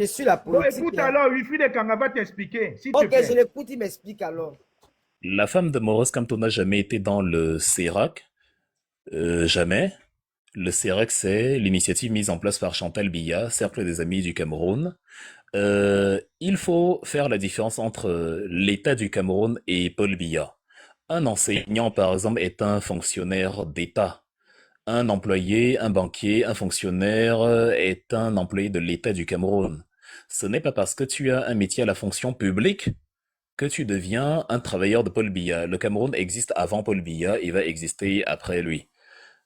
Je suis la Bon, politique. écoute Hein. alors, Wifi de Kanga va t'expliquer, s'il te Ok, je plaît. l'écoute, il m'explique alors. La femme de Maurice Kamto n'a jamais été dans le CERAC. Jamais. Le CERAC, c'est l'initiative mise en place par Chantal Biya, Cercle des Amis du Cameroun. Il faut faire la différence entre l'État du Cameroun et Paul Biya. Un enseignant, par exemple, est un fonctionnaire d'État. Un employé, un banquier, un fonctionnaire est un employé de l'État du Cameroun. Ce n'est pas parce que tu as un métier à la fonction publique que tu deviens un travailleur de Paul Biya. Le Cameroun existe avant Paul Biya et va exister après lui.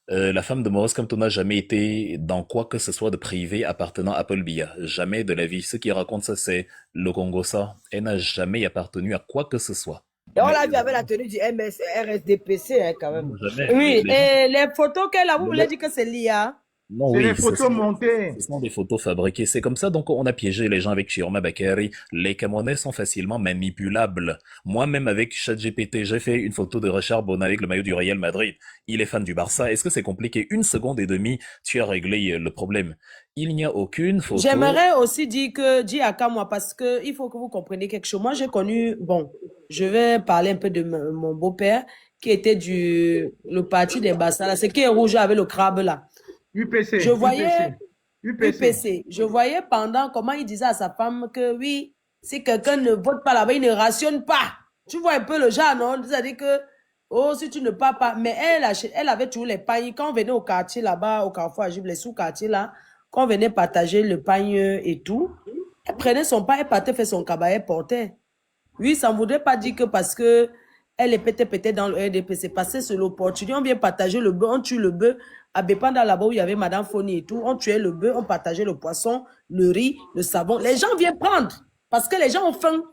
La femme de Maurice Kamto n'a jamais été dans quoi que ce soit de privé appartenant à Paul Biya. Jamais de la vie. Ce qui raconte ça, c'est le Congo ça. Elle n'a jamais appartenu à quoi que ce soit. Et on l'a vu avec la tenue du RSDPC, hein, quand même. Jamais. Oui, et les photos qu'elle a, vous voulez dire que c'est l'IA? Non, C'est oui, les photos montées. ce sont des photos fabriquées. C'est comme ça, donc on a piégé les gens avec Chioma Bakary. Les Camerounais sont facilement manipulables. Moi-même avec ChatGPT, j'ai fait une photo de Richard Bona avec le maillot du Real Madrid. Il est fan du Barça. Est-ce que c'est compliqué? 1 seconde et demie, tu as réglé le problème. Il n'y a aucune photo. J'aimerais aussi dire à moi, parce que il faut que vous compreniez quelque chose. Moi, j'ai connu, bon, je vais parler un peu de mon beau-père, qui était le parti des Barça, là, c'est qui est rouge avec le crabe, là. UPC. Je voyais UPC. UPC. Je voyais pendant comment il disait à sa femme que oui, si quelqu'un ne vote pas là-bas, il ne rationne pas. Tu vois un peu le genre, non? C'est-à-dire que, oh, si tu ne pars pas. Mais elle avait toujours les pagnes. Quand on venait au quartier là-bas, au Carrefour à Givre, les sous-quartiers là, quand on venait partager le pagne et tout, elle prenait son pain, elle partait faire son cabaret, elle portait. Oui, ça ne voudrait pas dire que parce que elle est peut-être dans le RDP, c'est passé sur l'opportunité. On vient partager le bœuf, on tue le bœuf. À Bépanda, là-bas où il y avait Madame Foni et tout, on tuait le bœuf, on partageait le poisson, le riz, le savon. Les gens viennent prendre parce que les gens ont faim.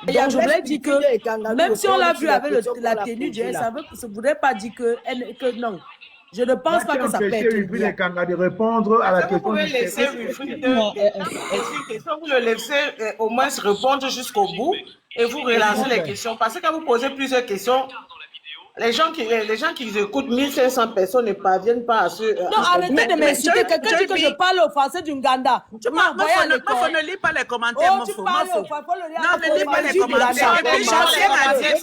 Donc, je voulais dire que même si on l'a vu avec la tenue du ça ne voudrait pas dire que non. Je ne pense pas que ça peut être bien. De répondre à la question. Vous pouvez laisser vous le laissez au moins répondre jusqu'au bout et vous relancez les questions. Parce que quand vous posez plusieurs questions, les gens qui écoutent, 1500 personnes ne parviennent pas à se... Non, arrêtez de m'insulter. Quelqu'un dit que je parle au français du Nganda. Tu m'as envoyé à l'école. Mafo, ne lis pas les commentaires, Mafo. Oh, tu parles au français. Non, ne lis pas les commentaires. Et puis, j'aime à dire...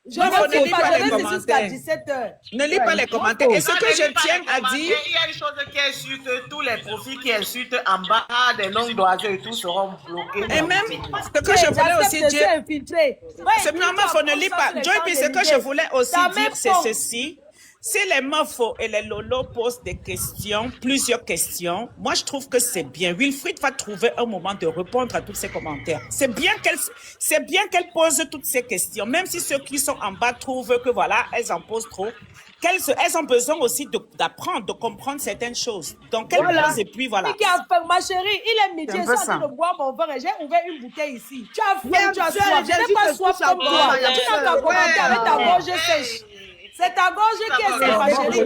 Je ne lis pas les commentaires. Jusqu'à 17h. Ne lis pas les commentaires. Et ce que je tiens à dire... Il y a une chose qui est sûre, que tous les profils qui insultent en bas des noms d'oiseaux et tout seront bloqués. Et même, ce que je voulais aussi dire... C'est normal, il faut ne lire pas. Joy, ce que je voulais aussi dire, c'est ceci. Si les Mafo et les Lolo posent des questions, plusieurs questions, moi je trouve que c'est bien. Wilfried va trouver un moment de répondre à tous ces commentaires. C'est bien qu'elle pose toutes ces questions, même si ceux qui sont en bas trouvent que voilà, elles en posent trop. Elles ont besoin aussi d'apprendre, de comprendre certaines choses. Donc, elles posent et puis voilà. Ma chérie, il est midi, je suis en train de boire mon verre et j'ai ouvert une bouteille ici. Tu as faim, tu as soif. Je n'ai pas soif comme toi. Tu n'as qu'à commenter avec ta gorge sèche. C'est ta gorge qui est sèche, ma chérie. Je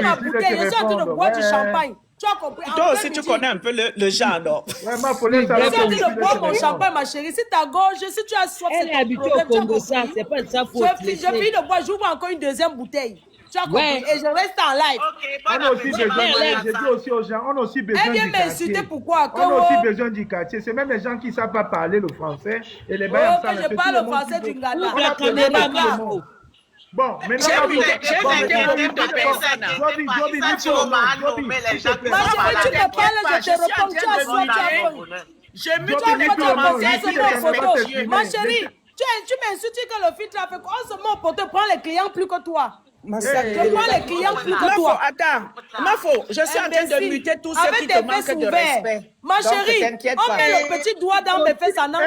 ma bouteille, je suis en train de boire du champagne. Tu as compris? Toi aussi, tu connais un peu le genre, alors. Je suis en train de boire mon champagne, ma chérie. Si ta gorge, si tu as soif, c'est ton problème. Elle est habituée au Congo, ça. C'est pas de sa faute. Je finis de boire, j'ouvre encore une deuxième bouteille. Tu as compris? Et je reste en live. On a aussi besoin, je dis aussi aux gens, on a aussi besoin du quartier. Elle vient m'insulter, pourquoi? On a aussi besoin du quartier. C'est même les gens qui ne savent pas parler le français. Et les bains je parle le français du Ghana. Bon, maintenant, j'ai vu de personnes. Ma chérie, tu me parles, je te réponds. Tu as soif, j'ai mis ma chérie, tu m'insultes que le filtre a fait quoi? En ce moment, pour te prendre les clients plus que toi. Je prends les clients plus que toi. Attends, Mafo, je suis en train de muter tous ceux qui te manquent de respect. Ma chérie, on met le petit doigt dans mes fesses en n'en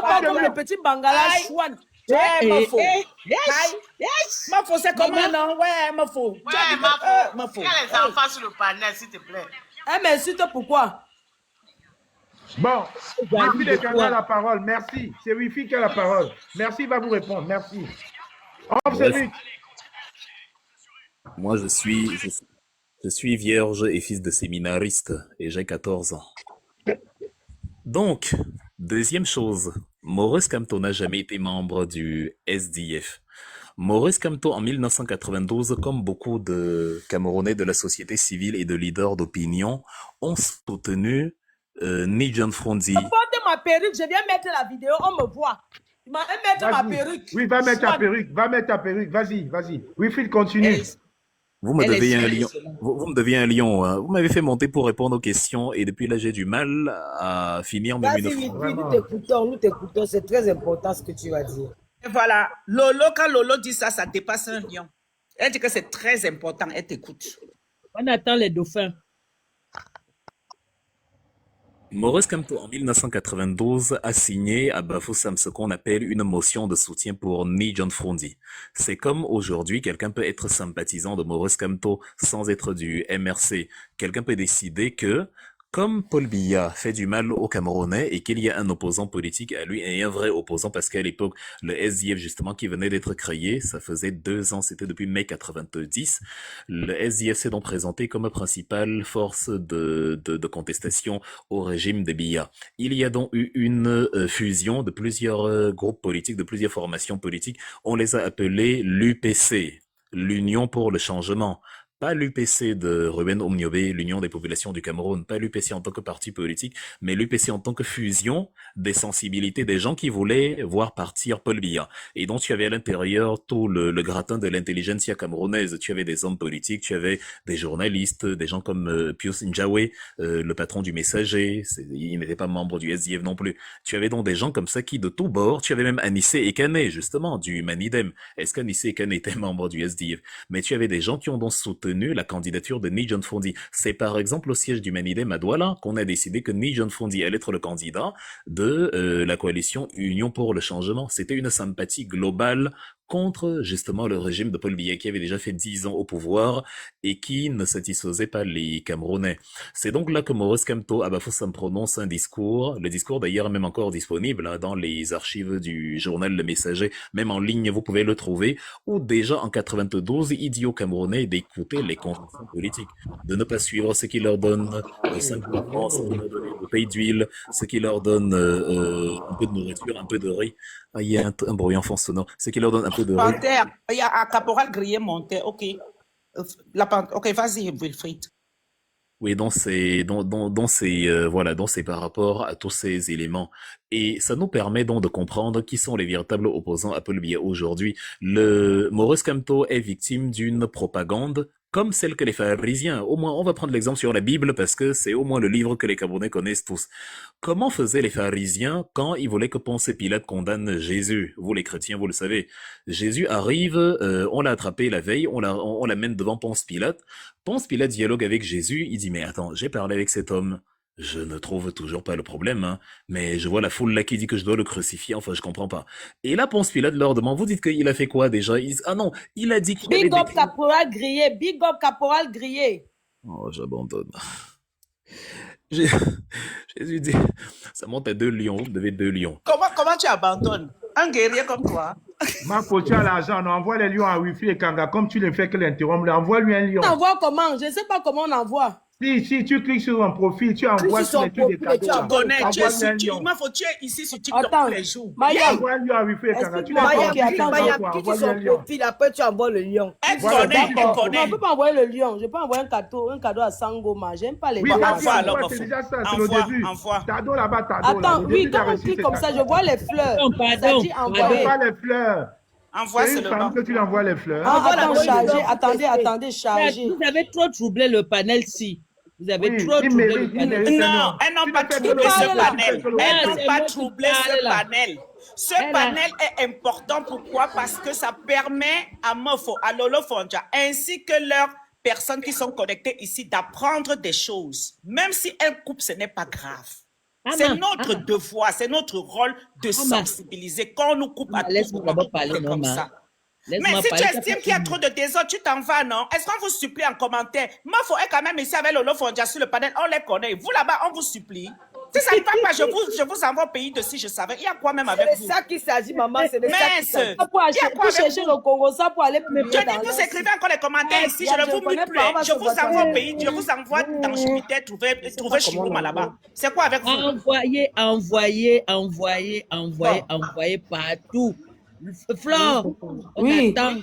pas comme le petit bangala chouane. Mafo, c'est comment, non? Ouais, Mafo. Mafo. Il y a les enfants sur le panel, s'il te plaît. Elle m'insulte pourquoi? Bon, Wifi qui a la parole, merci. C'est Wifi qui a la parole. Merci, il va vous répondre, merci. Moi, je suis vierge et fils de séminariste et j'ai 14 ans. Donc, deuxième chose, Maurice Kamto n'a jamais été membre du SDF. Maurice Kamto, en 1992, comme beaucoup de Camerounais de la société civile et de leaders d'opinion, ont soutenu Ni John Frondi. Apporte ma perruque, je viens mettre la vidéo, on me voit. Tu m'as mettre ma perruque. Oui, va mettre ta perruque, vas-y. Oui, Phil, continue. Vous me devez un lion. Vous me devez un lion. Hein. Vous m'avez fait monter pour répondre aux questions et depuis là, j'ai du mal à finir même une fois. Nous t'écoutons, c'est très important ce que tu vas dire. Et voilà, Lolo, quand Lolo dit ça, ça dépasse un lion. Elle dit que c'est très important, elle t'écoute. On attend les dauphins. Maurice Kamto, en 1992, a signé à Bafoussam ce qu'on appelle une motion de soutien pour Ni John Frondi. C'est comme aujourd'hui, quelqu'un peut être sympathisant de Maurice Kamto sans être du MRC. Quelqu'un peut décider que, comme Paul Biya fait du mal aux Camerounais et qu'il y a un opposant politique à lui et un vrai opposant parce qu'à l'époque, le SDF justement qui venait d'être créé, ça faisait 2 ans, c'était depuis mai 90, le SDF s'est donc présenté comme principale force de contestation au régime de Biya. Il y a donc eu une fusion de plusieurs groupes politiques, de plusieurs formations politiques. On les a appelés l'UPC, l'Union pour le changement. Pas l'UPC de Ruben Omniobé, l'Union des populations du Cameroun, pas l'UPC en tant que parti politique, mais l'UPC en tant que fusion des sensibilités des gens qui voulaient voir partir Paul Biya. Et donc tu avais à l'intérieur tout le gratin de l'intelligentsia camerounaise. Tu avais des hommes politiques, tu avais des journalistes, des gens comme Pius Njawé, le patron du Messager, il n'était pas membre du SDF non plus. Tu avais donc des gens comme ça qui de tous bords, tu avais même Anissé Ekane, justement, du Manidem. Est-ce qu'Anissé Ekane était membre du SDF? Mais tu avais des gens qui ont donc soutenu la candidature de Ni John Frondi. C'est par exemple au siège du Manidem à Douala qu'on a décidé que Ni John Frondi allait être le candidat de la coalition Union pour le changement. C'était une sympathie globale contre justement le régime de Paul Biya qui avait déjà fait 10 ans au pouvoir et qui ne satisfaisait pas les Camerounais. C'est donc là que Maurice Kamto à Bafoussam prononce un discours. Le discours d'ailleurs est même encore disponible hein, dans les archives du journal Le Messager, même en ligne vous pouvez le trouver, où déjà en 92 il dit aux Camerounais d'écouter les conventions politiques, de ne pas suivre ce qui leur donne 5 francs, ce qui leur donne une bouteille d'huile, ce qui leur donne un peu de nourriture, un peu de riz. Ah, il y a un bruit en fond sonore. Ce qui leur donne un peu de riz. Panthère, il y a un caporal grillé monté, ok. Ok, vas-y, Wilfried. Oui, donc c'est par rapport à tous ces éléments. Et ça nous permet donc de comprendre qui sont les véritables opposants à Paul Biya aujourd'hui. Le Maurice Kamto est victime d'une propagande comme celle que les pharisiens. Au moins, on va prendre l'exemple sur la Bible parce que c'est au moins le livre que les Camerounais connaissent tous. Comment faisaient les pharisiens quand ils voulaient que Ponce Pilate condamne Jésus? Vous les chrétiens, vous le savez. Jésus arrive, on l'a attrapé la veille, on l'amène devant Ponce Pilate. Ponce Pilate dialogue avec Jésus, il dit mais attends, j'ai parlé avec cet homme. Je ne trouve toujours pas le problème, hein. Mais je vois la foule là qui dit que je dois le crucifier, enfin je comprends pas. Et là, Ponce Pilate leur demande, vous dites qu'il a fait quoi déjà? Ah non, il a dit qu'il avait Big up caporal grillé, big up caporal grillé. Oh, j'abandonne. Jésus dit, ça monte à 2 lions, vous devez 2 lions. Comment tu abandonnes? Un guerrier comme toi. Marco, tu as l'argent, on envoie les lions à Wifi et Kanga, comme tu le fais que l'interrompre, envoie-lui un lion. On envoie comment? Je ne sais pas comment on envoie. Si tu cliques sur son profil, tu envoies sur les trucs des cadeaux. Tu connais, tu es ici sur TikTok tous les jours. Maya, envoie-lui à Wifi et Kanga. Tu Maya, clique sur son profil, après tu envoies le lion. Elle connaît. Non, on ne peut pas envoyer le lion. Je peux envoyer un cadeau à Sangoma. J'aime pas les oui, lions. c'est déjà ça, c'est le début. Tado là-bas, Tado. Attends, oui, quand on clique comme ça, je vois les fleurs. Ça dit envoyer. Pas les fleurs. Envoie c'est une femme que tu lui envoies les fleurs. Attends, chargez. Attendez, chargez. Vous avez trop troublé le panel-ci. Vous avez trop troublé le panel. Non, elles n'ont pas troublé ce panel. Elles n'ont pas troublé ce panel. Ce panel est important. Pourquoi? Parce que ça permet à Mofo, à Lolo Fondja, ainsi que leurs personnes qui sont connectées ici d'apprendre des choses. Même si elles coupent, ce n'est pas grave. C'est notre devoir, c'est notre rôle de sensibiliser. Quand on nous coupe à tout, comme ça. Mais si tu estimes qu'il y a trop de désordre, tu t'en vas, non? Est-ce qu'on vous supplie en commentaire? Moi, il faut quand même ici avec Lolo Fondja sur le panel, on les connaît. Vous là-bas, on vous supplie. Si ça ne va pas, je vous envoie au pays de si je savais. Il y a quoi même avec vous? C'est ça qui s'agit, maman. C'est de ça qui s'agit. Pour chercher le Congo, ça pour aller plus vite. Je dis, vous écrivez encore les commentaires ici, je ne vous mute plus. Je vous envoie au pays, je vous envoie dans Jupiter, trouver Chirouma là-bas. C'est quoi avec vous? Envoyez partout. Flore, on Oui. attend. Non,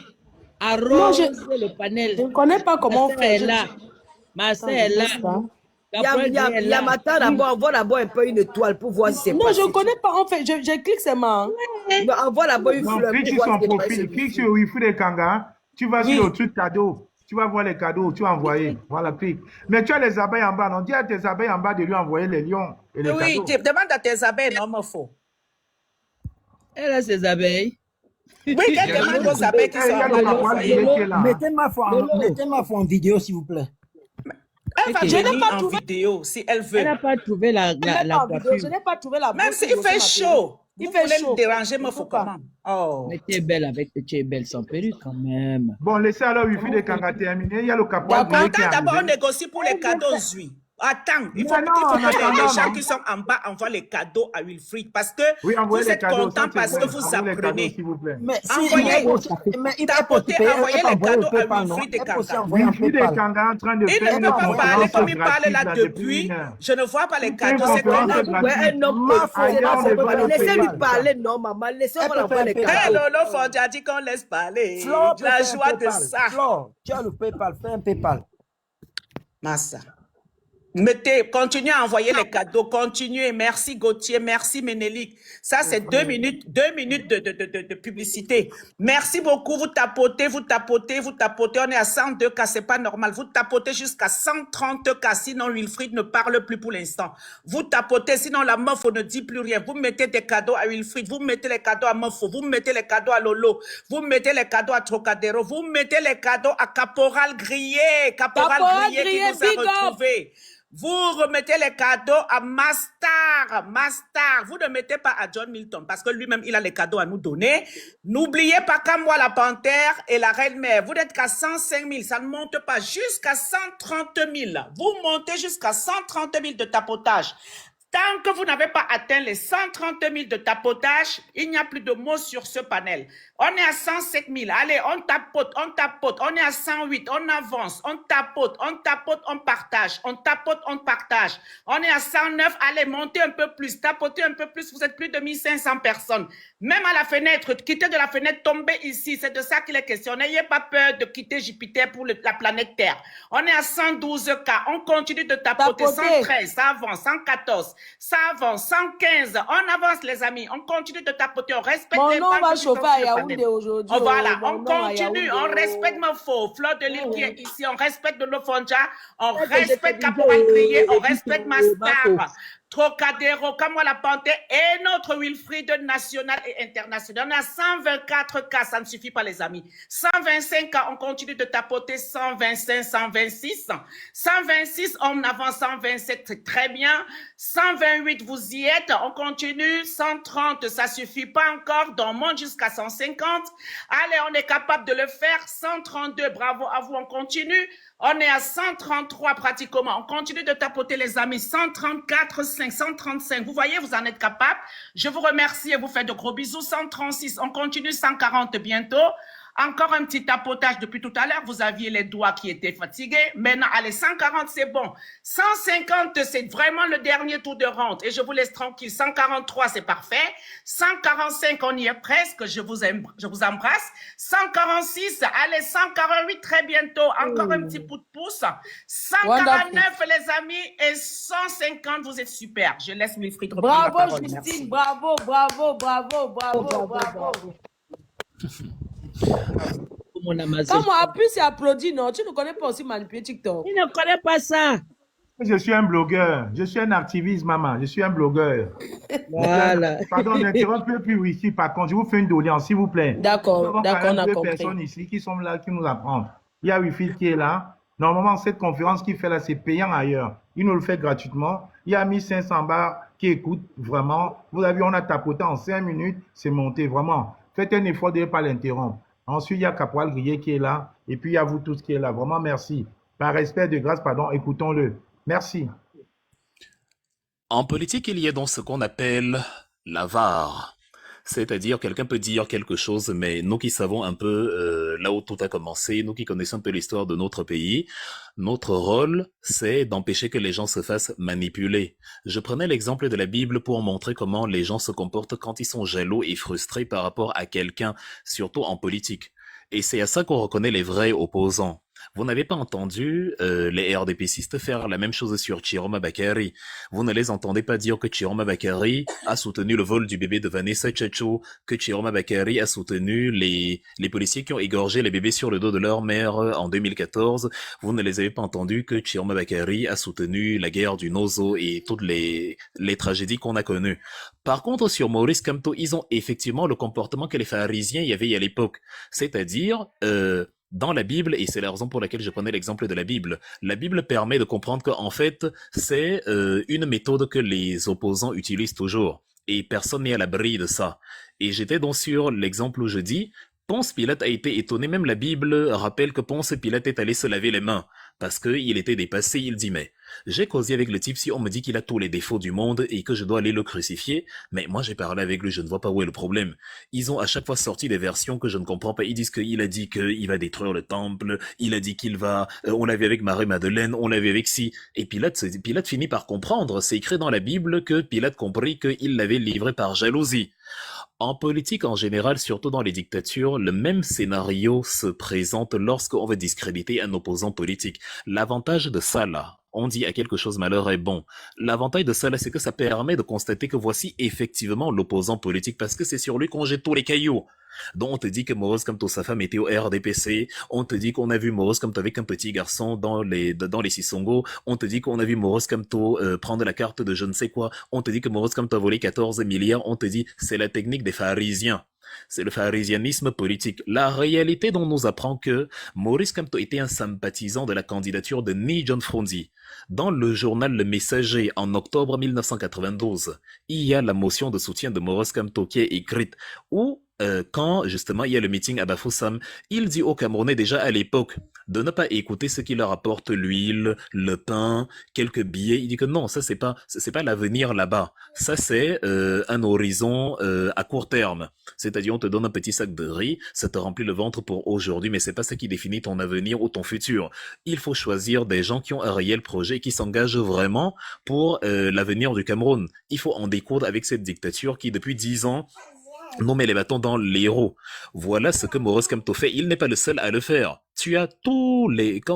Arrose le panel. je ne connais pas comment Ma on sœur est fait. là. Ma sœur est là. Il y a matin d'abord, envoie d'abord un peu une étoile pour voir si c'est Non, passé. je ne connais pas. En fait, je clique seulement. Non, envoie d'abord une Non, fleur clique pour sur voir son si c'est profil, passé. clique sur Wifi de Kanga, tu vas Oui. sur le truc cadeau, tu vas voir les cadeaux, tu vas envoyer. Voilà, clique. Mais tu as les abeilles en bas, non? Dis à tes abeilles en bas de lui envoyer les lions et les Oui, cadeaux. demande à tes abeilles, non, me faut. Elle a ses abeilles. Oui, qu'elle demande aux abeilles qui Eh, sont il y a en le bas de caporal l'envoyer. Guillet qui est là. Mettez-moi en vidéo, s'il vous plaît. Elle va Ok. Je n'ai venir pas en trouvé. vidéo si elle Elle veut. n'a pas trouvé la Je n'ai pas en vidéo, coiffure. je n'ai pas trouvé la Même brosse s'il pour fait ma chaud, Il vous fait voulez chaud. me déranger, me Je faut peux pas. comment? Oh. Mais tu es belle sans perruque quand même. Bon, laissez alors Wifi de Kanga terminer. Il y a le caporal D'accord. Guillet qui est Attends, d'abord, on arrivé. négocie pour les cadeaux, Zui. Attends, il faut Mais non, en que les attendant, gens non? qui sont en bas envoient les cadeaux à Wilfried parce que Oui, vous envoyez les êtes cadeaux, contents ça c'est parce vrai. que vous Envoyez les cadeaux, apprenez. s'il vous plaît. Mais si Envoyez, il tapotez, envoyez les cadeaux à Wilfried de Elle peut aussi Kanga. envoyer un Wifi de PayPal. Kanga est en train de Il faire ne une peut pas parler conférence comme il parle gratuite là là depuis depuis. une heure. Je ne vois pas les Il fait une cadeaux. C'est conférence comment? Ouais, un gratuite. homme Ma peut foi, faire Ailleurs, on ça. ne peut pas le Laissez-lui payer. parler, non, maman. Laissez-moi Elle peut envoyer les faire un Hey, PayPal. cadeaux. Lolo Fordi a dit qu'on laisse parler. Flore peut La faire un joie de PayPal. ça. Flore, tu as le PayPal, fais un PayPal. Massa. Mettez, continuez à envoyer les cadeaux, continuez. Merci Gauthier, merci Ménélique. Ça, c'est 2 minutes de publicité. Merci beaucoup. Vous tapotez, vous tapotez, vous tapotez. On est à 102 cas, c'est pas normal. Vous tapotez jusqu'à 130 cas, sinon Wilfried ne parle plus pour l'instant. Vous tapotez, sinon la meuf ne dit plus rien. Vous mettez des cadeaux à Wilfried, vous mettez les cadeaux à Mofo, vous mettez les cadeaux à Lolo, vous mettez les cadeaux à Trocadéro, vous mettez les cadeaux à Caporal Grillé, Caporal Grillé qui Grillé, nous a big up. retrouvés. Vous remettez les cadeaux à Mastar. Vous ne mettez pas à John Milton parce que lui-même, il a les cadeaux à nous donner. N'oubliez pas qu'à moi, la panthère et la reine-mère, vous n'êtes qu'à 105 000. Ça ne monte pas jusqu'à 130 000. Vous montez jusqu'à 130 000 de tapotage. Tant que vous n'avez pas atteint les 130 000 de tapotage, il n'y a plus de mots sur ce panel. On est à 107 000. Allez, on tapote, on tapote. On est à 108, on avance, on tapote, on partage. On tapote, on partage. On est à 109. Allez, montez un peu plus, tapotez un peu plus. Vous êtes plus de 1500 personnes. Même à la fenêtre, quittez de la fenêtre, tombez ici. C'est de ça qu'il est question. N'ayez pas peur de quitter Jupiter pour la planète Terre. On est à 112 cas. On continue de tapoter. Tapotez. 113, ça avance. 114, ça avance. 115, on avance, les amis. On continue de tapoter. On respecte Mon les nom banques va qui sont chauffer à sur le Yaoundé panel. aujourd'hui. Oh, voilà, Mon on nom à continue, on Yaoundé. respecte Mofo, Fleur de Lille qui est ici, on respecte de Lofonja, on Ouais, que respecte j'ai fait Caporal vidéo, Grillé, on et puis, respecte Bafo. Mastar, Trocadéro, Camois la Panthère et notre Wilfried national et international. On a 124 cas, ça ne suffit pas les amis. 125 cas, on continue de tapoter. 125, 126. 126, on avance. 127, c'est très bien. 128, vous y êtes, on continue. 130, ça suffit pas encore, donc on monte jusqu'à 150. Allez, on est capable de le faire. 132, bravo à vous, on continue. On est à 133 pratiquement. On continue de tapoter les amis. 134, 535. Vous voyez, vous en êtes capable. Je vous remercie et vous faites de gros bisous. 136, on continue. 140 bientôt. Encore un petit tapotage depuis tout à l'heure. Vous aviez les doigts qui étaient fatigués. Maintenant, allez, 140, c'est bon. 150, c'est vraiment le dernier tour de rente. Et je vous laisse tranquille. 143, c'est parfait. 145, on y est presque. Je vous embrasse. 146, allez, 148, très bientôt. Encore un petit coup de pouce. 149, les amis. Et 150, vous êtes super. Je laisse Wilfried reprendre la Bravo, parole. Justine. Merci. Bravo, bravo, bravo, bravo, bravo. Mon Amazon. Quand moi, appuie, c'est applaudi, non? Tu ne connais pas aussi manipuler TikTok. Il ne connaît pas ça. Je suis un blogueur. Je suis un activiste, maman. Je suis un blogueur. Voilà. Pardon, n'interrompez plus ici. Par contre, je vous fais une doléance, s'il vous plaît. D'accord, Nous avons d'accord, quand on même a deux compris. personnes ici qui sont là, qui nous apprennent. Il y a Wifi qui est là. Normalement, cette conférence qu'il fait là, c'est payant ailleurs. Il nous le fait gratuitement. Il y a 1500 bars qui écoutent vraiment. Vous avez vu, on a tapoté en 5 minutes. C'est monté, vraiment. Faites un effort de ne pas l'interrompre. Ensuite, il y a Caporal Grillé qui est là. Et puis, il y a vous tous qui est là. Vraiment, merci. Par respect de grâce, pardon, écoutons-le. Merci. En politique, il y a donc ce qu'on appelle la VAR. C'est-à-dire, quelqu'un peut dire quelque chose, mais nous qui savons un peu là où tout a commencé, nous qui connaissons un peu l'histoire de notre pays, notre rôle, c'est d'empêcher que les gens se fassent manipuler. Je prenais l'exemple de la Bible pour montrer comment les gens se comportent quand ils sont jaloux et frustrés par rapport à quelqu'un, surtout en politique. Et c'est à ça qu'on reconnaît les vrais opposants. Vous n'avez pas entendu les RDPcistes faire la même chose sur Chiroma Bakary. Vous ne les entendez pas dire que Chiroma Bakary a soutenu le vol du bébé de Vanessa Tchatcho, que Chiroma Bakary a soutenu les policiers qui ont égorgé les bébés sur le dos de leur mère en 2014. Vous ne les avez pas entendus que Chiroma Bakary a soutenu la guerre du Nozo et toutes les tragédies qu'on a connues. Par contre, sur Maurice Kamto, ils ont effectivement le comportement que les pharisiens y avaient à l'époque. C'est-à-dire... dans la Bible, et c'est la raison pour laquelle je prenais l'exemple de la Bible permet de comprendre qu'en fait, c'est une méthode que les opposants utilisent toujours. Et personne n'est à l'abri de ça. Et j'étais donc sur l'exemple où je dis, Ponce Pilate a été étonné, même la Bible rappelle que Ponce Pilate est allé se laver les mains, parce qu'il était dépassé, il dit, mais j'ai causé avec le type, si on me dit qu'il a tous les défauts du monde et que je dois aller le crucifier, mais moi j'ai parlé avec lui, je ne vois pas où est le problème. Ils ont à chaque fois sorti des versions que je ne comprends pas, ils disent qu'il a dit qu'il va détruire le temple, il a dit qu'il va, on l'a vu avec Marie-Madeleine, on l'a vu avec si, et Pilate finit par comprendre, c'est écrit dans la Bible que Pilate comprit qu'il l'avait livré par jalousie. En politique en général, surtout dans les dictatures, le même scénario se présente lorsqu'on veut discréditer un opposant politique. L'avantage de ça là, on dit à quelque chose malheur est bon. L'avantage de ça là, c'est que ça permet de constater que voici effectivement l'opposant politique parce que c'est sur lui qu'on jette tous les cailloux. Donc on te dit que Maurice Kamto, sa femme était au RDPC, on te dit qu'on a vu Maurice Kamto avec un petit garçon dans les Sissongo, on te dit qu'on a vu Maurice Kamto prendre la carte de je ne sais quoi, on te dit que Maurice Kamto a volé 14 milliards, on te dit c'est la technique des pharisiens. C'est le pharisianisme politique. La réalité dont nous apprend que Maurice Kamto était un sympathisant de la candidature de Ni John Frondi. Dans le journal Le Messager, en octobre 1992, il y a la motion de soutien de Maurice Kamto qui est écrite, où quand justement il y a le meeting à Bafoussam, il dit aux Camerounais déjà à l'époque de ne pas écouter ce qui leur apporte l'huile, le pain, quelques billets. Il dit que non, ça c'est pas l'avenir là-bas. Ça c'est un horizon à court terme. C'est-à-dire on te donne un petit sac de riz, ça te remplit le ventre pour aujourd'hui, mais c'est pas ça qui définit ton avenir ou ton futur. Il faut choisir des gens qui ont un réel projet, qui s'engagent vraiment pour l'avenir du Cameroun. Il faut en découdre avec cette dictature qui depuis 10 ans nous met les bâtons dans les roues. Voilà ce que Maurice Kamto fait. Il n'est pas le seul à le faire. Tu as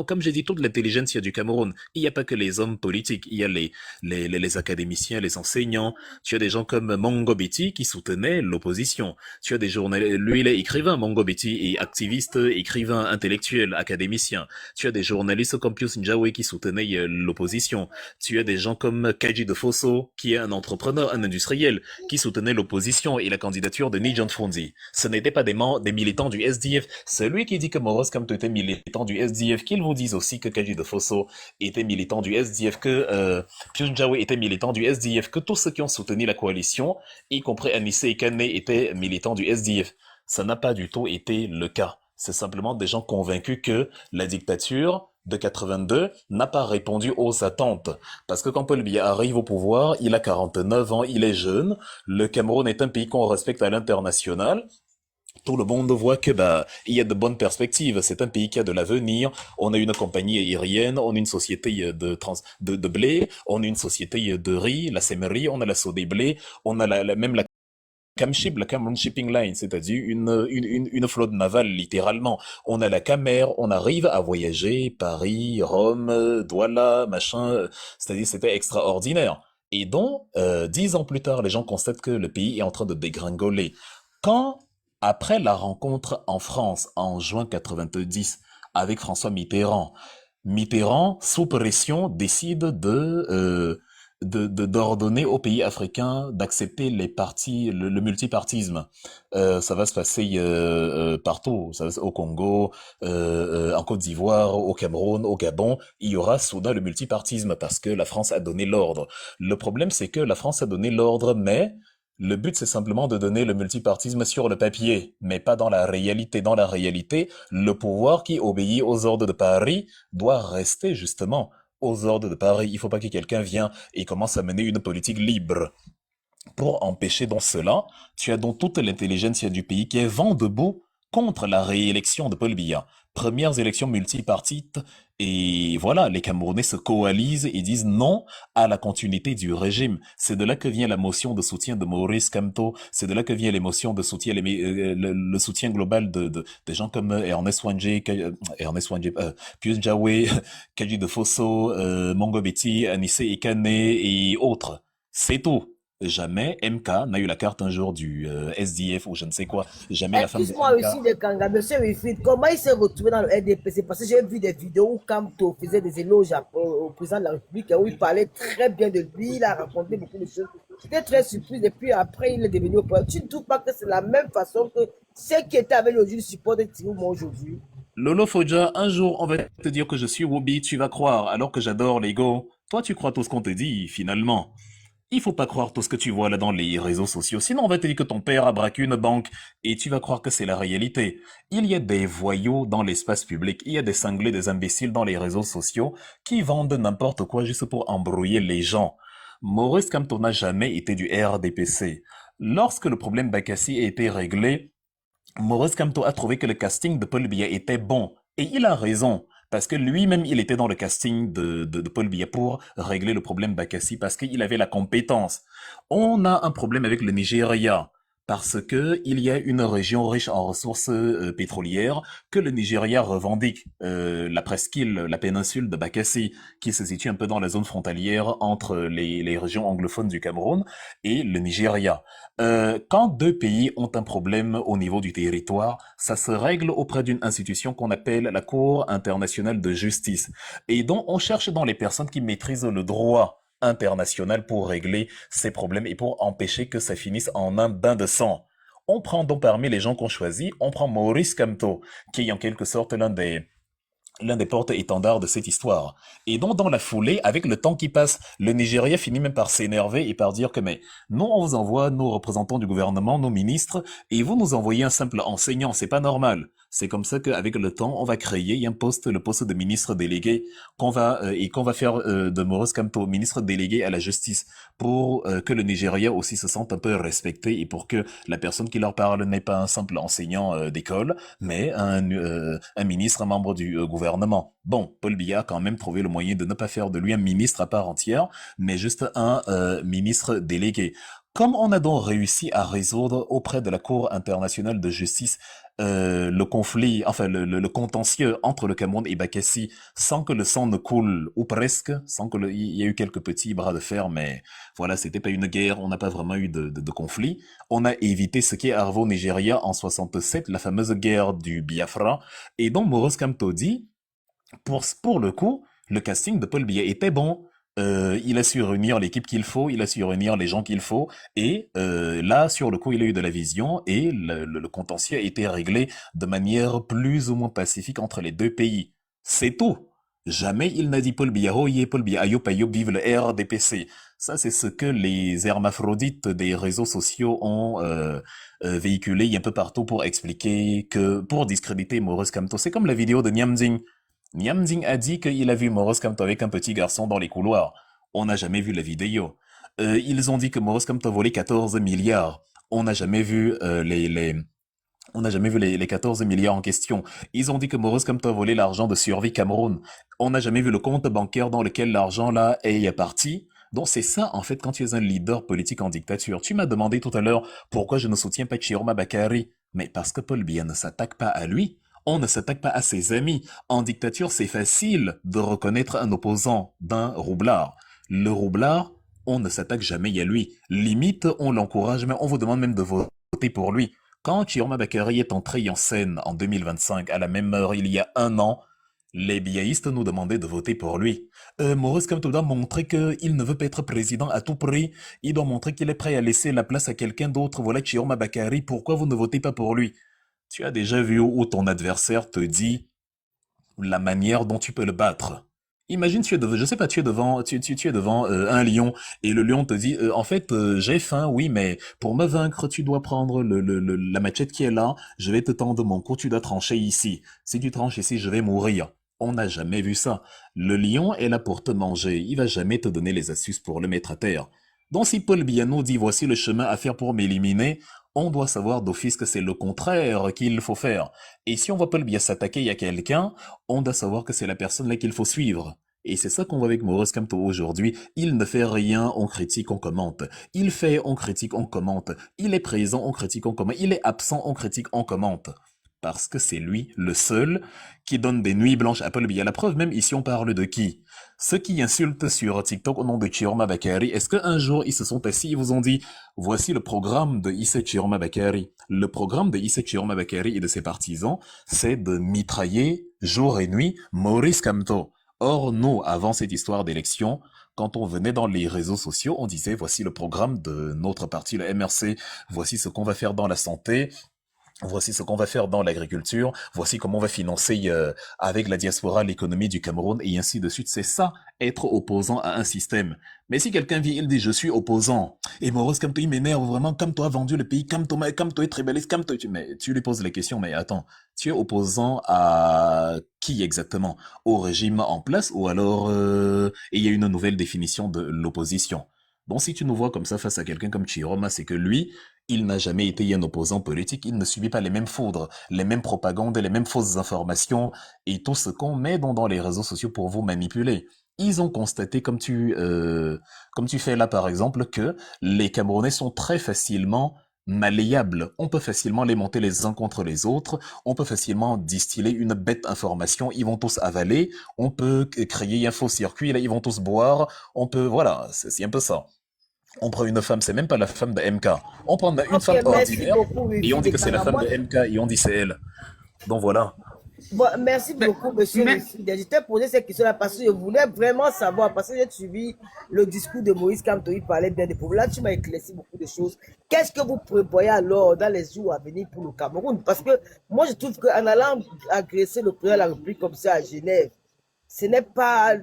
comme j'ai dit, toute l'intelligentsia du Cameroun. Il n'y a pas que les hommes politiques. Il y a les académiciens, les enseignants. Tu as des gens comme Mongo Betty qui soutenaient l'opposition. Tu as des journalistes, lui il est écrivain, Mongo Betty, et activiste, écrivain, intellectuel, académicien. Tu as des journalistes comme Pius Njawe qui soutenaient l'opposition. Tu as des gens comme Kaji de Fosso, qui est un entrepreneur, un industriel, qui soutenait l'opposition et la candidature de Ni John Frondi. Ce n'étaient pas des militants du SDF. Celui qui dit que Maurice Kamto était militant du SDF, qu'il vous dise aussi que Kaji de Fosso était militant du SDF, que Pius Njawe était militant du SDF, que tous ceux qui ont soutenu la coalition, y compris Anissé et Kane, étaient militants du SDF. Ça n'a pas du tout été le cas. C'est simplement des gens convaincus que la dictature de 82 n'a pas répondu aux attentes. Parce que quand Paul Biya arrive au pouvoir, il a 49 ans, il est jeune, le Cameroun est un pays qu'on respecte à l'international, tout le monde voit que il y a de bonnes perspectives. C'est un pays qui a de l'avenir. On a une compagnie aérienne, on a une société de blé, on a une société de riz, la Semerie, on a la Sodé Blé, on a même la Camship, la Cameroon Shipping Line, c'est-à-dire une flotte navale littéralement. On a la Camer, on arrive à voyager Paris, Rome, Douala, machin. C'est-à-dire c'était extraordinaire. Et donc 10 ans plus tard, les gens constatent que le pays est en train de dégringoler. Après la rencontre en France en juin 90 avec François Mitterrand, sous pression, décide d'ordonner aux pays africains d'accepter le multipartisme. Ça va se passer partout, ça va au Congo, en Côte d'Ivoire, au Cameroun, au Gabon, il y aura soudain le multipartisme parce que la France a donné l'ordre. Le problème c'est que la France a donné l'ordre, mais le but, c'est simplement de donner le multipartisme sur le papier, mais pas dans la réalité. Dans la réalité, le pouvoir qui obéit aux ordres de Paris doit rester justement aux ordres de Paris. Il ne faut pas que quelqu'un vienne et commence à mener une politique libre. pour empêcher donc cela, tu as donc toute l'intelligence du pays qui est vent debout contre la réélection de Paul Biya. Premières élections multipartites, et voilà, les Camerounais se coalisent et disent non à la continuité du régime. C'est de là que vient la motion de soutien de Maurice Kamto, c'est de là que vient l'émotion de soutien, le soutien global des gens comme Ernest Wangé, Pius Jawe, Kaji de Fosso, Mongo Betty, Anissé Ekane et autres. C'est tout. Jamais MK n'a eu la carte un jour du SDF ou je ne sais quoi. Jamais la femme de Excuse-moi MK. aussi de Kanga, monsieur Wilfried, comment il s'est retrouvé dans le RDPC? Parce que j'ai vu des vidéos où Kamto faisait des éloges au président de la République, où il parlait très bien de lui, il a raconté beaucoup de choses. J'étais très surprise et puis après il est devenu au pouvoir. Tu ne trouves pas que c'est la même façon que ceux qui étaient avec lui aujourd'hui supportent Thierry moi aujourd'hui? Lolo Foja, un jour on va te dire que je suis Wobby, tu vas croire, alors que j'adore l'ego. Toi tu crois tout ce qu'on te dit, finalement. Il faut pas croire tout ce que tu vois là dans les réseaux sociaux, sinon on va te dire que ton père a braqué une banque et tu vas croire que c'est la réalité. Il y a des voyous dans l'espace public, il y a des cinglés, des imbéciles dans les réseaux sociaux qui vendent n'importe quoi juste pour embrouiller les gens. Maurice Kamto n'a jamais été du RDPC. Lorsque le problème Bakassi a été réglé, Maurice Kamto a trouvé que le casting de Paul Biya était bon. Et il a raison. Parce que lui-même, il était dans le casting de Paul Biya pour régler le problème Bakassi parce qu'il avait la compétence. On a un problème avec le Nigeria parce que il y a une région riche en ressources pétrolières que le Nigeria revendique, la presqu'île, la péninsule de Bakassi, qui se situe un peu dans la zone frontalière entre les régions anglophones du Cameroun et le Nigeria. Quand deux pays ont un problème au niveau du territoire, ça se règle auprès d'une institution qu'on appelle la Cour internationale de justice, et dont on cherche dans les personnes qui maîtrisent le droit international pour régler ces problèmes et pour empêcher que ça finisse en un bain de sang. On prend donc parmi les gens qu'on choisit, on prend Maurice Kamto, qui est en quelque sorte l'un des porte-étendards de cette histoire. Et donc, dans la foulée, avec le temps qui passe, le Nigeria finit même par s'énerver et par dire que, mais, nous, on vous envoie nos représentants du gouvernement, nos ministres, et vous nous envoyez un simple enseignant, c'est pas normal. C'est comme ça qu'avec le temps, on va créer un poste, le poste de ministre délégué, qu'on va faire de Maurice Kamto ministre délégué à la justice, pour que le Nigeria aussi se sente un peu respecté et pour que la personne qui leur parle n'est pas un simple enseignant d'école, mais un ministre, un membre du gouvernement. Bon, Paul Biya a quand même trouvé le moyen de ne pas faire de lui un ministre à part entière, mais juste un ministre délégué. Comme on a donc réussi à résoudre auprès de la Cour internationale de justice le conflit, enfin le contentieux entre le Cameroun et Bakassi, sans que le sang ne coule, ou presque, sans que il y ait eu quelques petits bras de fer, mais voilà, c'était pas une guerre, on n'a pas vraiment eu de conflit. On a évité ce qui est arrivé au Nigeria en 67, la fameuse guerre du Biafra, et donc Maurice Kamto dit, pour le coup, le casting de Paul Biya était bon. Il a su réunir l'équipe qu'il faut, il a su réunir les gens qu'il faut, et là, sur le coup, il a eu de la vision, et le contentieux a été réglé de manière plus ou moins pacifique entre les deux pays. C'est tout. Jamais il n'a dit Paul Biya, oh yeah, Paul Biya, ayop ayop, vive le RDPC. Ça, c'est ce que les hermaphrodites des réseaux sociaux ont véhiculé un peu partout pour expliquer que, pour discréditer Maurice Kamto. C'est comme la vidéo de Niamzing. Niamzing a dit qu'il a vu Maurice Kamto avec un petit garçon dans les couloirs. On n'a jamais vu la vidéo. Ils ont dit que Maurice Kamto volait 14 milliards. On n'a jamais vu on n'a jamais vu les 14 milliards en question. Ils ont dit que Maurice Kamto volait l'argent de Survie Cameroun. On n'a jamais vu le compte bancaire dans lequel l'argent là est parti. Donc c'est ça en fait quand tu es un leader politique en dictature. Tu m'as demandé tout à l'heure pourquoi je ne soutiens pas Chioma Bakary. Mais parce que Paul Biya ne s'attaque pas à lui. On ne s'attaque pas à ses amis. En dictature, c'est facile de reconnaître un opposant d'un roublard. Le roublard, on ne s'attaque jamais à lui. Limite, on l'encourage, mais on vous demande même de voter pour lui. Quand Chioma Bakary est entré en scène en 2025, à la même heure, il y a un an, les biaïstes nous demandaient de voter pour lui. Maurice Kamto doit montrer qu'il ne veut pas être président à tout prix. Il doit montrer qu'il est prêt à laisser la place à quelqu'un d'autre. Voilà Chioma Bakary, pourquoi vous ne votez pas pour lui? Tu as déjà vu où ton adversaire te dit la manière dont tu peux le battre. Imagine, je sais pas, tu es devant un lion et le lion te dit, en fait, j'ai faim, oui, mais pour me vaincre, tu dois prendre la machette qui est là, je vais te tendre mon cou, tu dois trancher ici. Si tu tranches ici, je vais mourir. On n'a jamais vu ça. Le lion est là pour te manger, il va jamais te donner les astuces pour le mettre à terre. Donc si Paul Biya nous dit voici le chemin à faire pour m'éliminer, on doit savoir d'office que c'est le contraire qu'il faut faire. Et si on voit Paul Biya s'attaquer à quelqu'un, on doit savoir que c'est la personne là qu'il faut suivre. Et c'est ça qu'on voit avec Maurice Kamto aujourd'hui. Il ne fait rien, on critique, on commente. Il fait, on critique, on commente. Il est présent, on critique, on commente. Il est absent, on critique, on commente. Parce que c'est lui, le seul, qui donne des nuits blanches à Paul Biya. La preuve, même ici, on parle de qui? Ceux qui insultent sur TikTok au nom de Chiroma Bakari, est-ce qu'un jour, ils se sont assis et vous ont dit, voici le programme de Issa Chiroma Bakari. Le programme de Issa Chiroma Bakari et de ses partisans, c'est de mitrailler jour et nuit Maurice Kamto. Or, nous, avant cette histoire d'élection, quand on venait dans les réseaux sociaux, on disait, voici le programme de notre parti, le MRC, voici ce qu'on va faire dans la santé, voici ce qu'on va faire dans l'agriculture, voici comment on va financer avec la diaspora l'économie du Cameroun, et ainsi de suite. C'est ça, être opposant à un système. Mais si quelqu'un vient, il dit je suis opposant, et Maurice Kamto, il m'énerve vraiment, Kamto a vendu le pays, Kamto est tribaliste, Kamto, mais tu lui poses la question, mais attends, tu es opposant à qui exactement? Au régime en place, ou alors et il y a une nouvelle définition de l'opposition. Bon, si tu nous vois comme ça face à quelqu'un comme Chiroma, c'est que lui, il n'a jamais été un opposant politique, il ne subit pas les mêmes foudres, les mêmes propagandes et les mêmes fausses informations et tout ce qu'on met dans les réseaux sociaux pour vous manipuler. Ils ont constaté, comme tu fais là par exemple, que les Camerounais sont très facilement malléables. On peut facilement les monter les uns contre les autres, on peut facilement distiller une bête information, ils vont tous avaler, on peut créer un faux circuit, là ils vont tous boire, on peut, voilà, c'est un peu ça. On prend une femme, c'est même pas la femme de MK. On prend une femme ordinaire et on dit que c'est la femme de MK et on dit c'est elle. Donc voilà. Bon, merci beaucoup, monsieur. Je t'ai posé cette question-là parce que je voulais vraiment savoir, parce que j'ai suivi le discours de Maurice Kamto, il parlait bien des problèmes. Là, tu m'as éclairci beaucoup de choses. Qu'est-ce que vous prévoyez alors dans les jours à venir pour le Cameroun? Parce que moi, je trouve qu'en allant agresser le président de la République comme ça à Genève, c'est pas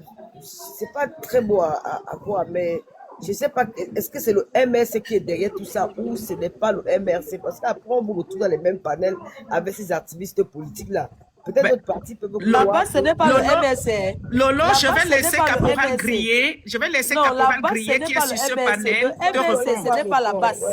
très beau à voir, mais je ne sais pas, est-ce que c'est le MRC qui est derrière tout ça ou ce n'est pas le MRC? Parce qu'après, on vous retrouve dans les mêmes panels avec ces activistes politiques-là. Peut-être notre parti peut vous Là-bas, ce n'est pas le MRC. Lolo, je vais laisser Caporal Griller. Je vais laisser Caporal Griller qui est sur ce panel te répondre. Ce n'est pas la base.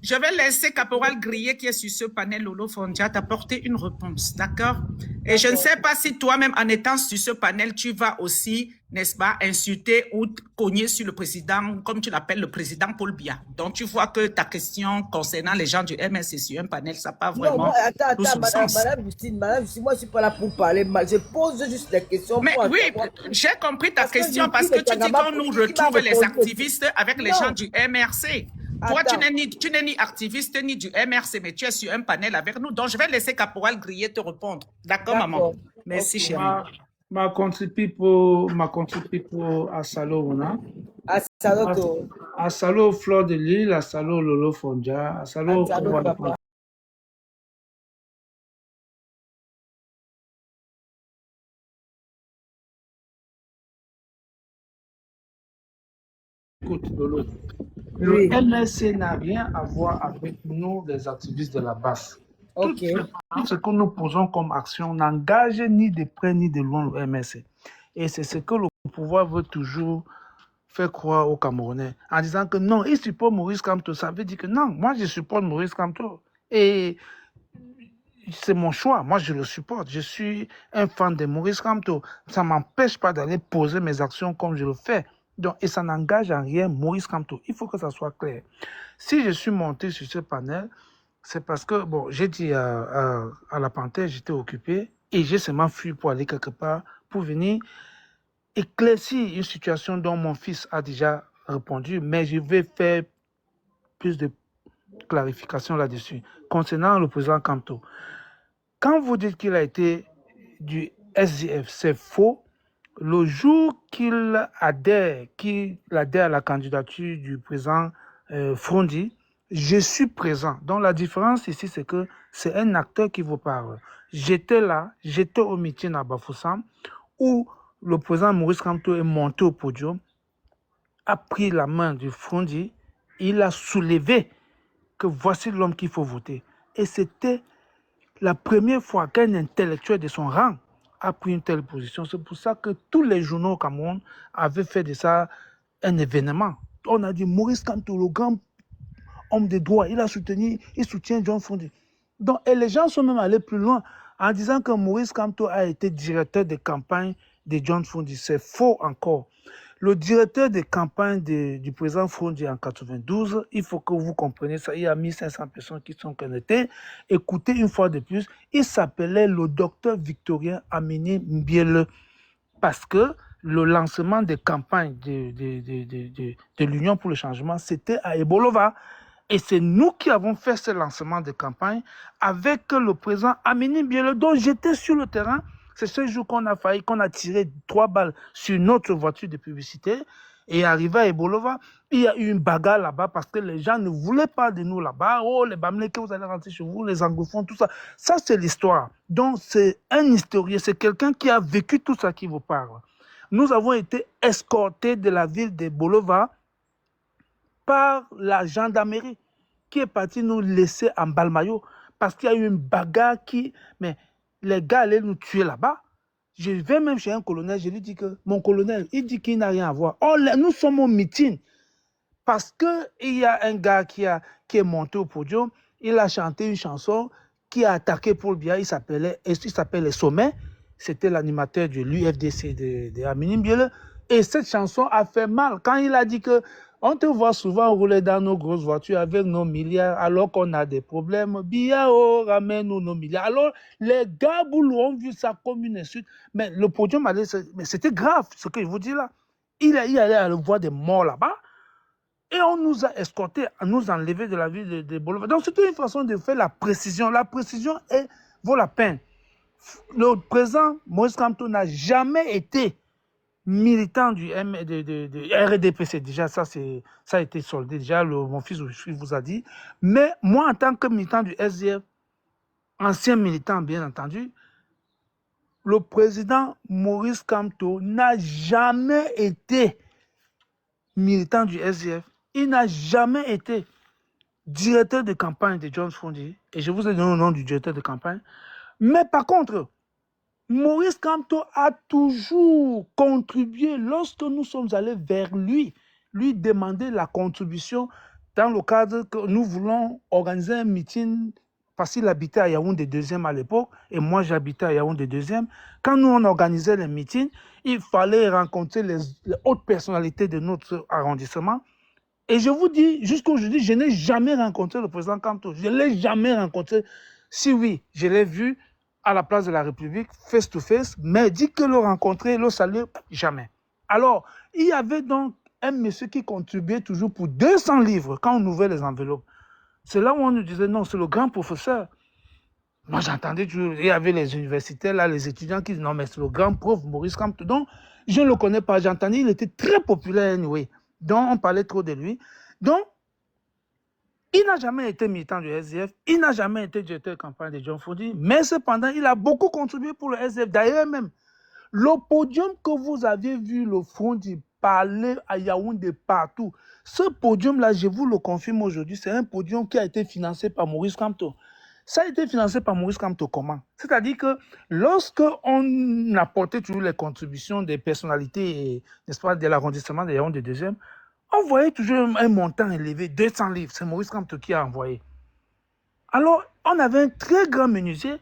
Je vais laisser Caporal Griller qui est sur ce panel, Lolo Fondia, t'apporter une réponse, d'accord? Et je ne sais pas si toi-même, en étant sur ce panel, tu vas aussi, n'est-ce pas, insulter ou cogner sur le président, comme tu l'appelles, le président Paul Biya. Donc, tu vois que ta question concernant les gens du MSC sur un panel, ça n'a pas vraiment... Non, attends, Madame Justine, moi, je ne suis pas là pour parler mal. Je pose juste des questions. Mais oui, j'ai compris ta question parce que tu dis qu'on nous retrouve les activistes avec les gens du MRC. Toi, tu n'es ni activiste ni du MRC, mais tu es sur un panel avec nous. Donc, je vais laisser Caporal Griller te répondre. D'accord, maman? Merci, chérie. Ma contribution à Salo, à Salo Fleur de Lille, à Salo Lolo Fondia, à Salo papa. Écoute, Lolo. Le MSC n'a rien à voir avec nous, les activistes de la base. Tout ce que nous posons comme action n'engage ni de près ni de loin le MSC. Et c'est ce que le pouvoir veut toujours faire croire aux Camerounais en disant que non, il supporte Maurice Kamto. Ça veut dire que non, moi je supporte Maurice Kamto. Et c'est mon choix, moi je le supporte. Je suis un fan de Maurice Kamto. Ça ne m'empêche pas d'aller poser mes actions comme je le fais. Donc, et ça n'engage en rien Maurice Kamto. Il faut que ça soit clair. Si je suis monté sur ce panel, c'est parce que, bon, j'ai dit à la Panthère, j'étais occupé et j'ai seulement fui pour aller quelque part pour venir éclaircir une situation dont mon fils a déjà répondu, mais je vais faire plus de clarification là-dessus. Concernant le président Kamto, quand vous dites qu'il a été du SDF, c'est faux. Le jour qu'il adhère à la candidature du président Frondi, je suis présent. Donc la différence ici, c'est que c'est un acteur qui vous parle. J'étais là, j'étais au meeting à Bafoussam, où le président Maurice Kamto est monté au podium, a pris la main du Frondi, il a soulevé que voici l'homme qu'il faut voter. Et c'était la première fois qu'un intellectuel de son rang a pris une telle position. C'est pour ça que tous les journaux au Cameroun avaient fait de ça un événement. on a dit Maurice Kamto, le grand homme de droit, il soutient John Fondi. Donc, et les gens sont même allés plus loin en disant que Maurice Kamto a été directeur de campagne de John Fondi. C'est faux encore. Le directeur de campagne du président Fondi en 92, il faut que vous compreniez ça, il y a 1500 personnes qui sont connectées. Écoutez une fois de plus, il s'appelait le docteur Victorien Amini Mbiele parce que le lancement des campagnes de l'Union pour le changement, c'était à Ebolova. Et c'est nous qui avons fait ce lancement de campagne avec le président Amini Mbiele, dont j'étais sur le terrain. C'est ce jour qu'on a tiré 3 balles sur notre voiture de publicité. Et arrivé à Ebolova, il y a eu une bagarre là-bas parce que les gens ne voulaient pas de nous là-bas. Oh, les Bamlés que vous allez rentrer chez vous, les anglophones, tout ça. Ça, c'est l'histoire. Donc, c'est un historien, c'est quelqu'un qui a vécu tout ça qui vous parle. Nous avons été escortés de la ville d'Ebolova par la gendarmerie qui est partie nous laisser en Balmayo parce qu'il y a eu une bagarre mais les gars allaient nous tuer là-bas. Je vais même chez un colonel, je lui dis que mon colonel, il dit qu'il n'a rien à voir. Nous sommes au meeting parce qu'il y a un gars qui est monté au podium, il a chanté une chanson qui a attaqué Paul Biya, il s'appelle Les Sommets, c'était l'animateur de l'UFDC de Amini Mbiele, et cette chanson a fait mal quand il a dit que on te voit souvent rouler dans nos grosses voitures avec nos milliards alors qu'on a des problèmes. Biya, ramène-nous nos milliards. Alors, les gars boulot ont vu ça comme une insulte. Mais le podium, mais c'était grave, ce que je vous dis là. Il allait à le voir des morts là-bas. Et on nous a escortés, à nous enlever de la ville de Bolova. Donc, c'était une façon de faire la précision. La précision vaut la peine. Le président Maurice Kamto n'a jamais été militant du RDPC, déjà ça a été soldé, déjà mon fils vous a dit, mais moi en tant que militant du SDF, ancien militant bien entendu, le président Maurice Kamto n'a jamais été militant du SDF, il n'a jamais été directeur de campagne de John Fondi, et je vous ai donné le nom du directeur de campagne, mais par contre, Maurice Kamto a toujours contribué lorsque nous sommes allés vers lui demander la contribution dans le cadre que nous voulons organiser un meeting parce qu'il habitait à Yaoundé 2e à l'époque et moi j'habitais à Yaoundé 2e. Quand nous on organisait les meetings, il fallait rencontrer les hautes personnalités de notre arrondissement. Et je vous dis, jusqu'à aujourd'hui, je n'ai jamais rencontré le président Kamto. Je ne l'ai jamais rencontré. Si oui, je l'ai vu à la place de la République, face to face, mais dit que le rencontrer, le saluer, jamais. Alors, il y avait donc un monsieur qui contribuait toujours pour 200 livres quand on ouvrait les enveloppes. C'est là où on nous disait, non, c'est le grand professeur. Moi, j'entendais toujours, il y avait les universitaires, là, les étudiants qui disaient, non, mais c'est le grand prof Maurice Kamto. Donc, je ne le connais pas, j'entendais, il était très populaire, anyway. Donc, on parlait trop de lui. Donc, il n'a jamais été militant du SDF, il n'a jamais été directeur de campagne de John Fondi, mais cependant, il a beaucoup contribué pour le SDF. D'ailleurs même, le podium que vous avez vu le Fondi parler à Yaoundé partout, ce podium-là, je vous le confirme aujourd'hui, c'est un podium qui a été financé par Maurice Kamto. Ça a été financé par Maurice Kamto comment? C'est-à-dire que lorsque on apportait toujours les contributions des personnalités, n'est-ce pas, de l'arrondissement de Yaoundé 2e, on voyait toujours un montant élevé, 200 livres. C'est Maurice Kamto qui a envoyé. Alors, on avait un très grand menuisier.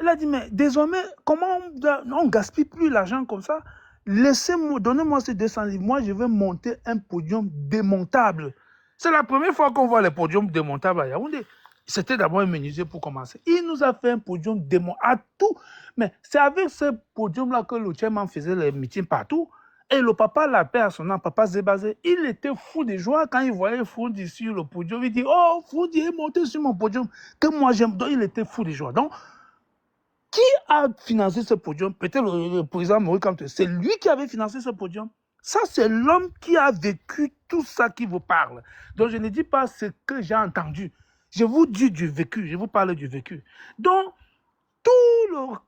Il a dit, mais désormais, comment on ne gaspille plus l'argent comme ça? Laissez-moi, donnez-moi ces 200 livres. Moi, je vais monter un podium démontable. C'est la première fois qu'on voit les podiums démontables à Yaoundé. C'était d'abord un menuisier pour commencer. Il nous a fait un podium démontable à tout. Mais c'est avec ce podium-là que le chairman faisait les meetings partout. Et le papa l'appelait à son nom, papa Zébazé. Il était fou de joie quand il voyait Fondi sur le podium. Il dit, oh, Fondi est monté sur mon podium, que moi j'aime. Donc, il était fou de joie. Donc, qui a financé ce podium? Peut-être le président Maurice Kamto. C'est lui qui avait financé ce podium. Ça, c'est l'homme qui a vécu tout ça qui vous parle. Donc, je ne dis pas ce que j'ai entendu. Je vous dis du vécu. Je vous parle du vécu. Donc,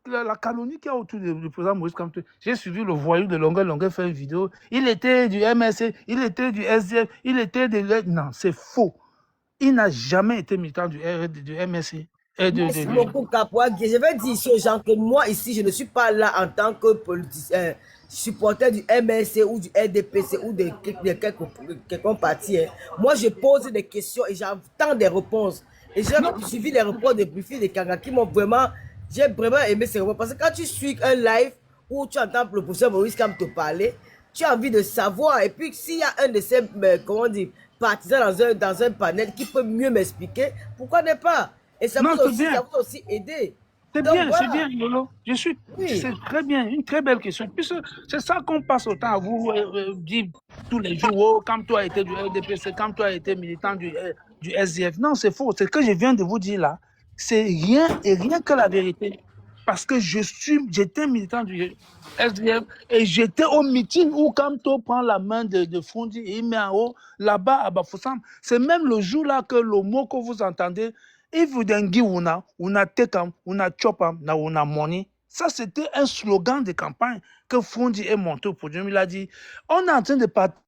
la calomnie qu'il y a autour du président Maurice Kamto. J'ai suivi le voyou de longueur faire une vidéo. Il était du MSC, il était du SDF, il était de... Non, c'est faux. Il n'a jamais été militant du MSC. Merci beaucoup, Capois. Je vais dire ici aux gens que moi, ici, je ne suis pas là en tant que politicien. supporter du MLC ou du RDPC ou de quelqu'un parti. Hein. Moi, je pose des questions et j'attends des réponses. Et j'ai suivi les réponses des Buffy de Kanga qui m'ont vraiment... J'ai vraiment aimé ces réponses. Parce que quand tu suis un live où tu entends le professeur Maurice Kam te parler, tu as envie de savoir. Et puis, s'il y a un de ces, comment dire, partisans dans un panel qui peut mieux m'expliquer, pourquoi ne pas? Et ça vous aussi aider. C'est bien, Lolo. C'est très bien, une très belle question. Puis c'est ça qu'on passe autant à vous dire tous les jours, oh, comme toi été du LDPC, comme toi été militant du SDF. Non, c'est faux. C'est ce que je viens de vous dire là. C'est rien et rien que la vérité. Parce que j'étais militant du SDF et j'étais au meeting où Kamto prend la main de Fondi et il met en haut là-bas à Bafoussam. C'est même le jour là que le mot que vous entendez, if vous dengi una tekam, una chopam, na una money. Ça, c'était un slogan de campagne que Fondi est monté au podium. Il a dit, on est en train de partir.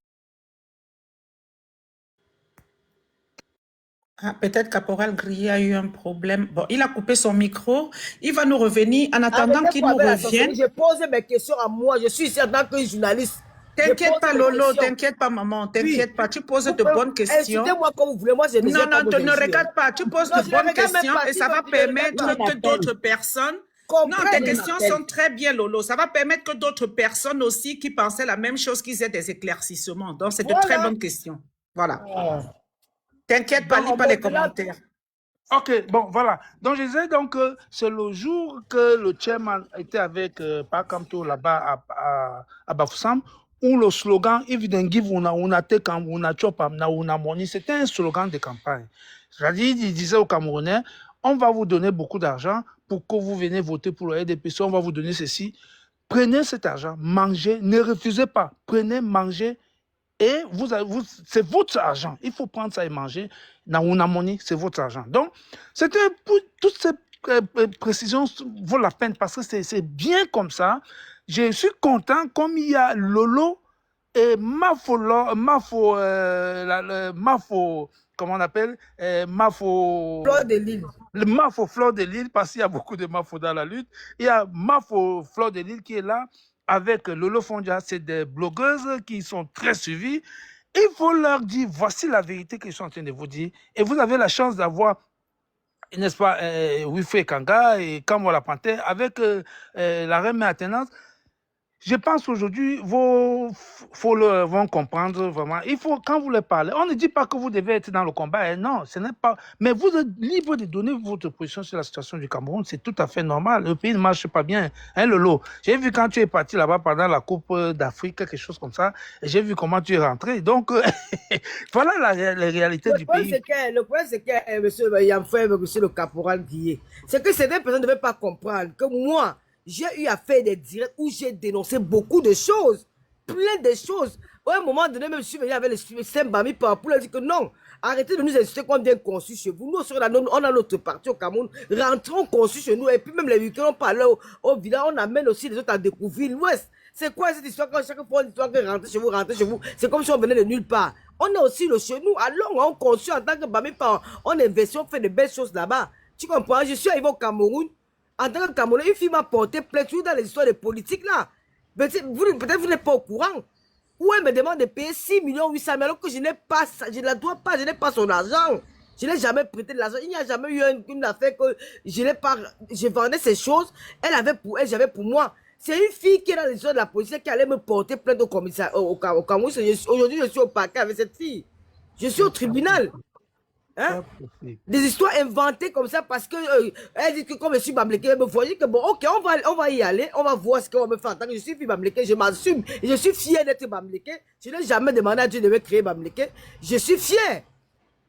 Ah, peut-être Caporal Grillé a eu un problème. Bon, il a coupé son micro. Il va nous revenir. En attendant qu'il nous revienne. Je pose mes questions à moi. Je suis ici en tant que journaliste. T'inquiète pas, Lolo. T'inquiète pas, maman. T'inquiète pas. Tu poses de bonnes questions. Insultez-moi comme vous voulez. Moi, je non, ne regarde pas. Tu poses de bonnes questions et ça va permettre que d'autres personnes... Non, tes questions sont très bien, Lolo. Ça va permettre que d'autres personnes aussi qui pensaient la même chose qu'ils aient des éclaircissements. Donc, c'est de très bonnes questions. Voilà. T'inquiète pas, lis pas les commentaires. Ok, bon, voilà. Donc, je disais donc que c'est le jour que le chairman était avec Pakamto là-bas à Bafoussam, où le slogan « If you don't give una take una chop una money », c'était un slogan de campagne. C'est-à-dire, il disait aux Camerounais, on va vous donner beaucoup d'argent pour que vous venez voter pour le RDPC, on va vous donner ceci. Prenez cet argent, mangez, ne refusez pas. Prenez, mangez. Et c'est votre argent. Il faut prendre ça et manger. Naouna Money, c'est votre argent. Donc, toutes ces précisions vaut la peine parce que c'est bien comme ça. Je suis content, comme il y a Lolo et Mafo, comment on appelle Mafo... Fleur de Lille. Le Mafo Fleur de Lille, parce qu'il y a beaucoup de Mafo dans la lutte. Il y a Mafo Fleur de Lille qui est là. Avec Lolo Fondia, c'est des blogueuses qui sont très suivies. Il faut leur dire, voici la vérité que je suis en train de vous dire. Et vous avez la chance d'avoir, n'est-ce pas, Wifé Kanga et Kamwa Panthère avec la reine maintenance. Je pense qu'aujourd'hui, vos followers vont comprendre vraiment. Il faut, quand vous les parlez, on ne dit pas que vous devez être dans le combat. Hein, non, ce n'est pas. Mais vous êtes libre de donner votre position sur la situation du Cameroun. C'est tout à fait normal. Le pays ne marche pas bien. Hein, Lolo? J'ai vu quand tu es parti là-bas pendant la Coupe d'Afrique, quelque chose comme ça. Et j'ai vu comment tu es rentré. Donc, voilà la réalité du pays. Le problème, c'est que, monsieur Yamfoué, monsieur le caporal Guillet, c'est que certaines personnes ne devaient pas comprendre que moi, j'ai eu à faire des directs où j'ai dénoncé beaucoup de choses, plein de choses. À un moment donné, même je suis venu avec le Sembami pour leur dire que non, arrêtez de nous insulter comme bien conçus chez vous. Nous, on a notre parti au Cameroun, rentrons conçus chez nous. Et puis même les week-ends, on parle au village, on amène aussi les autres à découvrir l'Ouest. C'est quoi cette histoire quand chaque fois, une histoire que rentrez chez vous, c'est comme si on venait de nulle part. On est aussi le chez nous, alors on conçut en tant que Bami, on investit, on fait de belles choses là-bas. Tu comprends? Je suis arrivé au Cameroun. En tant que Camerounais, une fille m'a porté plainte dans les histoires de politique là. Peut-être vous n'êtes pas au courant. Où elle me demande de payer 6 800 000 alors que je n'ai pas ça, je ne la dois pas, je n'ai pas son argent. Je n'ai jamais prêté de l'argent. Il n'y a jamais eu une affaire que je n'ai pas. Je vendais ces choses. Elle avait pour elle, j'avais pour moi. C'est une fille qui est dans les histoires de la police qui allait me porter plainte au commissariat, au Cameroun. Aujourd'hui, je suis au parquet avec cette fille. Je suis au tribunal. Hein? Des histoires inventées comme ça parce que elle dit que comme je suis Bamléké, elle me voit que bon, ok, on va y aller, on va voir ce qu'on va me faire. En tant que je suis fille Bamléké, je m'assume et je suis fier d'être Bamléké. Je n'ai jamais demandé à Dieu de me créer Bamléké. Je suis fier.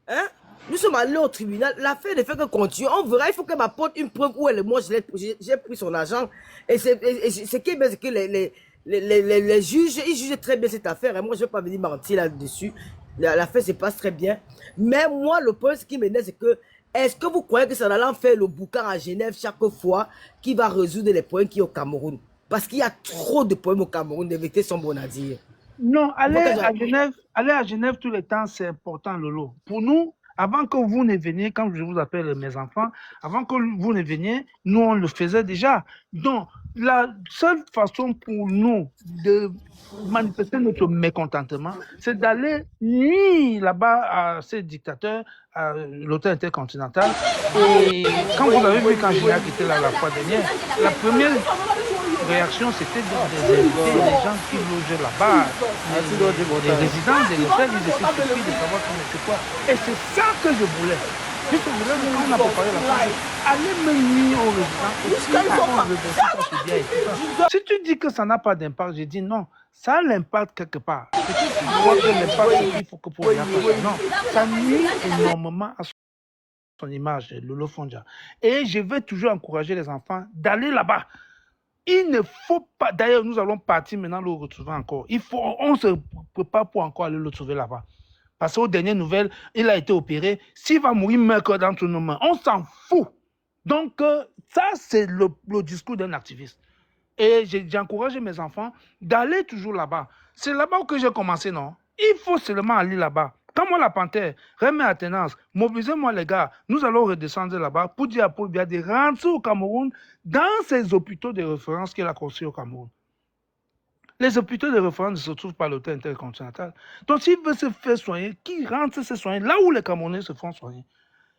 Hein? Nous sommes allés au tribunal, l'affaire ne fait que continuer. On verra, il faut qu'elle m'apporte une preuve où elle et moi j'ai pris son argent. Et ce qui est bien, c'est que les juges, ils jugent très bien cette affaire. Et moi, je ne vais pas venir mentir là-dessus. L'affaire se passe très bien. Mais moi, le point qui m'énerve, c'est que est-ce que vous croyez que ça va faire le boucan à Genève chaque fois qui va résoudre les problèmes qu'il y a au Cameroun? Parce qu'il y a trop de problèmes au Cameroun, les vérités sont bonnes à dire. Non, aller à Genève tout le temps, c'est important, Lolo. Pour nous, avant que vous ne veniez, quand je vous appelle mes enfants, avant que vous ne veniez, nous, on le faisait déjà. Donc, la seule façon pour nous de manifester notre mécontentement, c'est d'aller nuire là-bas à ces dictateurs, à l'hôtel intercontinental. Et quand vous avez vu quand Gignac était là la fois dernière, la première réaction, c'était des gens qui logeaient là-bas, les résidents de l'hôtel, ils étaient surpris de savoir c'est quoi. Et c'est ça que je voulais. Je voulais, quand on a préparé la fois, aller me nuire aux résidents. Si tu dis que ça n'a pas d'impact, j'ai dit non, ça a l'impact quelque part. C'est que tu vois que l'impact, c'est qu'il faut que pour rien faire. Non, ça nuit énormément à son image, Lolo Fondia. Et je vais toujours encourager les enfants d'aller là-bas. Il ne faut pas, d'ailleurs nous allons partir maintenant le retrouver encore. On se prépare pour encore aller le retrouver là-bas. Parce qu'aux dernières nouvelles, il a été opéré. S'il va mourir, meurt dans nos mains. On s'en fout. Donc ça c'est le discours d'un activiste. Et j'ai encouragé mes enfants d'aller toujours là-bas. C'est là-bas que j'ai commencé, non? Il faut seulement aller là-bas. Quand moi, la Panthère, remet à tenance, mobilisez-moi les gars, nous allons redescendre là-bas pour dire à Paul Biya de rentrer au Cameroun dans ces hôpitaux de référence qu'il a construits au Cameroun. Les hôpitaux de référence ne se trouvent pas à l'hôtel intercontinental. Donc s'il veut se faire soigner, qu'il rentre se soigner là où les Camerounais se font soigner.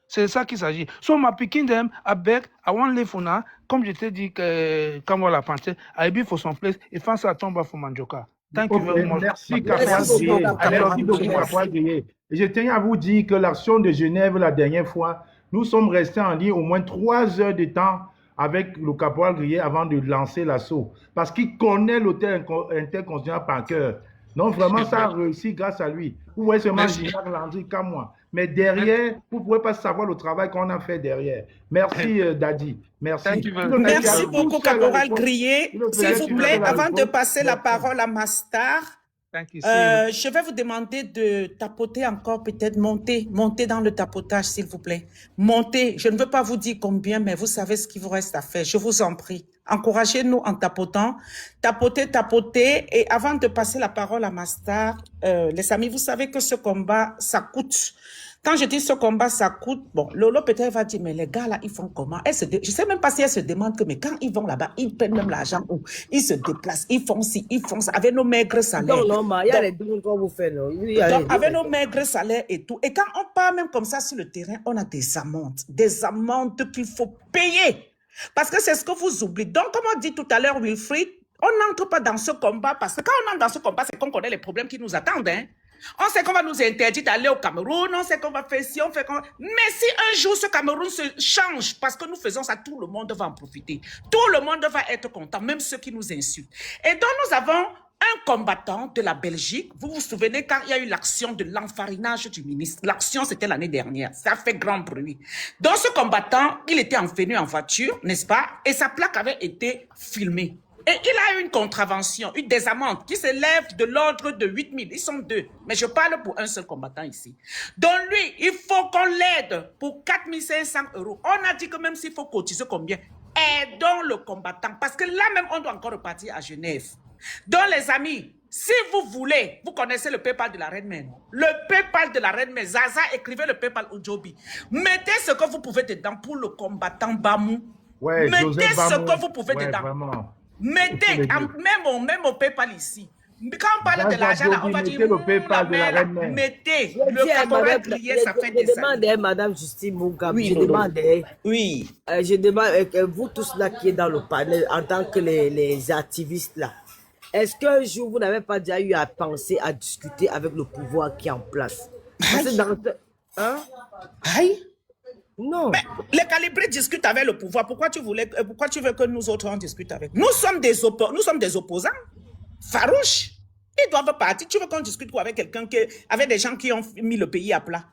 C'est de ça qu'il s'agit. So, ma pikin them, avec, I want live for comme je t'ai dit que, quand moi la Panthère, I be for some place, et face à tombe for Mandioka. Thank you very much. Merci, Caporal Gueye. Merci beaucoup, Caporal Gueye. Je tiens à vous dire que l'action de Genève, la dernière fois, nous sommes restés en ligne au moins 3 heures de temps avec le Caporal Gueye avant de lancer l'assaut. Parce qu'il connaît l'hôtel intercontinental par cœur. Donc, vraiment, ça a réussi grâce à lui. Vous voyez seulement Gignac Landry comme moi. Mais derrière, vous ne pouvez pas savoir le travail qu'on a fait derrière. Merci, Daddy. Merci. Merci beaucoup, Caporal Gueye. S'il vous plaît, avant de passer la parole à Mastar, je vais vous demander de tapoter encore, peut-être monter dans le tapotage, s'il vous plaît. Montez, je ne veux pas vous dire combien, mais vous savez ce qu'il vous reste à faire. Je vous en prie. Encouragez-nous en tapotant. Tapotez. Et avant de passer la parole à Mastar, les amis, vous savez que ce combat, ça coûte. Quand je dis ce combat, ça coûte, bon, Lolo peut-être va dire, mais les gars là, ils font comment? Je ne sais même pas si elle se demande que, mais quand ils vont là-bas, ils prennent même l'argent où ils se déplacent, ils font ci, ils font ça, avec nos maigres salaires. Non, il y a les deux qu'on vous fait, non? Donc, avec nos maigres salaires et tout. Et quand on part même comme ça sur le terrain, on a des amendes qu'il faut payer. Parce que c'est ce que vous oubliez. Donc, comme on dit tout à l'heure, Wilfried, on n'entre pas dans ce combat parce que quand on entre dans ce combat, c'est qu'on connaît les problèmes qui nous attendent, hein. On sait qu'on va nous interdire d'aller au Cameroun, on sait qu'on va faire ci, on fait qu'on... Mais si un jour ce Cameroun se change, parce que nous faisons ça, tout le monde va en profiter. Tout le monde va être content, même ceux qui nous insultent. Et donc nous avons un combattant de la Belgique. Vous vous souvenez quand il y a eu l'action de l'enfarinage du ministre. L'action, c'était l'année dernière. Ça fait grand bruit. Donc ce combattant, il était venu en voiture, n'est-ce pas? Et sa plaque avait été filmée. Et il a eu une contravention, des amendes qui s'élèvent de l'ordre de 8 000. Ils sont 2. Mais je parle pour un seul combattant ici. Donc lui, il faut qu'on l'aide pour 4 500 €. On a dit que même s'il faut cotiser combien, aidons le combattant. Parce que là même, on doit encore repartir à Genève. Donc les amis, si vous voulez, vous connaissez le PayPal de la Reine Mère. Le PayPal de la Reine Mère. Zaza, écrivez le PayPal au Joby. Mettez ce que vous pouvez dedans pour le combattant Bamou. Ouais, mettez ce que vous pouvez dedans. Vraiment. Mettez, même au PayPal ici. Quand on parle de l'argent, on va dire, le PayPal de la Reine Mère. Mettez, le Caporal Gueye, ça fait des années. Je demande, Madame Justine Mougam, oui, je demande, oui. Je demande, vous tous là qui êtes dans le panel, en tant que les activistes là, est-ce qu'un jour vous n'avez pas déjà eu à penser à discuter avec le pouvoir qui est en place? Parce que dans... Hein? Aïe. Non. Mais les calibrés discutent avec le pouvoir. Pourquoi tu veux que nous autres on discute avec? Nous sommes des opposants farouches. Ils doivent partir. Tu veux qu'on discute quoi avec quelqu'un avec des gens qui ont mis le pays à plat?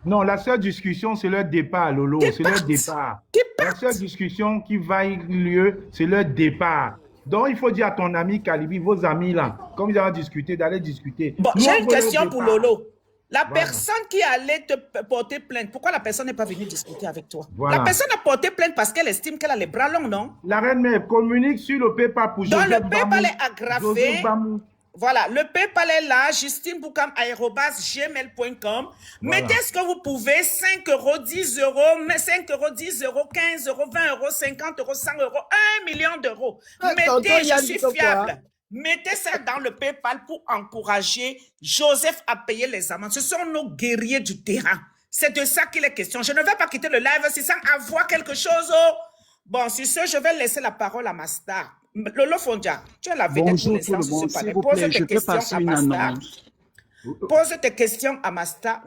Non, la seule discussion, c'est leur départ, Lolo. C'est leur départ. La seule discussion qui va y lieu, c'est leur départ. Donc, il faut dire à ton ami Calibi, vos amis là, comme ils ont discuté, d'aller discuter. Bon, j'ai une question pour Lolo. La personne qui allait te porter plainte, pourquoi la personne n'est pas venue discuter avec toi? Voilà. La personne a porté plainte parce qu'elle estime qu'elle a les bras longs, non? La Reine Mère communique sur le PayPal pour donc Joseph le PayPal est aggravé. Voilà, le PayPal est là, justineboukam@gmail.com. Mettez ce que vous pouvez, 5 euros, 10 euros, 5 euros, 10 euros, 15 euros, 20 euros, 50 euros, 100 euros, 1 million d'euros. Mettez, je suis fiable. Mettez ça dans le PayPal pour encourager Joseph à payer les amendes. Ce sont nos guerriers du terrain. C'est de ça qu'il est question. Je ne vais pas quitter le live sans avoir quelque chose. Oh. Bon, sur ce, je vais laisser la parole à ma star. Lolo Fondia, tu as la vedette de naissance sur ce panel. Pose tes questions à ma star. Pose tes questions à ma star.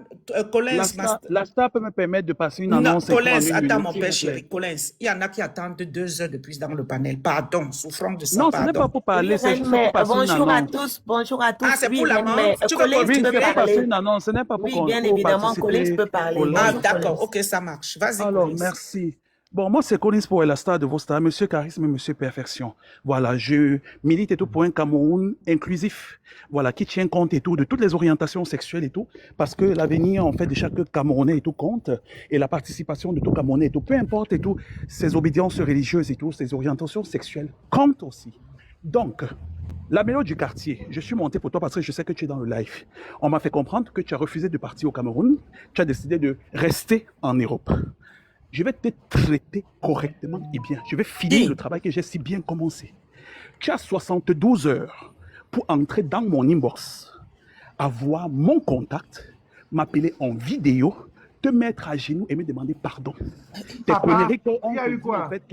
Collins, la star peut me permettre de passer une annonce. Non, Collins, attends mon père chéri. Collins, il y en a qui attendent 2 heures de plus dans le panel. Pardon, souffrons de ça. Non, ce n'est pas pour parler, c'est juste pour passer une annonce. Bonjour à tous, bonjour à tous. Ah, c'est pour l'amende. Tu peux passer une annonce, ce n'est pas pour Oui, bien évidemment, Collins peut parler. Ah, d'accord, ok, ça marche. Vas-y, alors, merci. Bon, moi, c'est Collins pour la star de vos stars, Monsieur Charisme et Monsieur Perfection. Voilà, je milite et tout pour un Cameroun inclusif, voilà, qui tient compte et tout de toutes les orientations sexuelles et tout, parce que l'avenir, en fait, de chaque Camerounais et tout compte, et la participation de tout Camerounais et tout, peu importe et tout, ses obédiences religieuses et tout, ses orientations sexuelles comptent aussi. Donc, la mélodie du quartier, je suis monté pour toi parce que je sais que tu es dans le live. On m'a fait comprendre que tu as refusé de partir au Cameroun, tu as décidé de rester en Europe. Je vais te traiter correctement et bien. Je vais finir le travail que j'ai si bien commencé. Tu as 72 heures pour entrer dans mon inbox, avoir mon contact, m'appeler en vidéo, te mettre à genoux et me demander pardon. Papa, il y a eu quoi? En fait,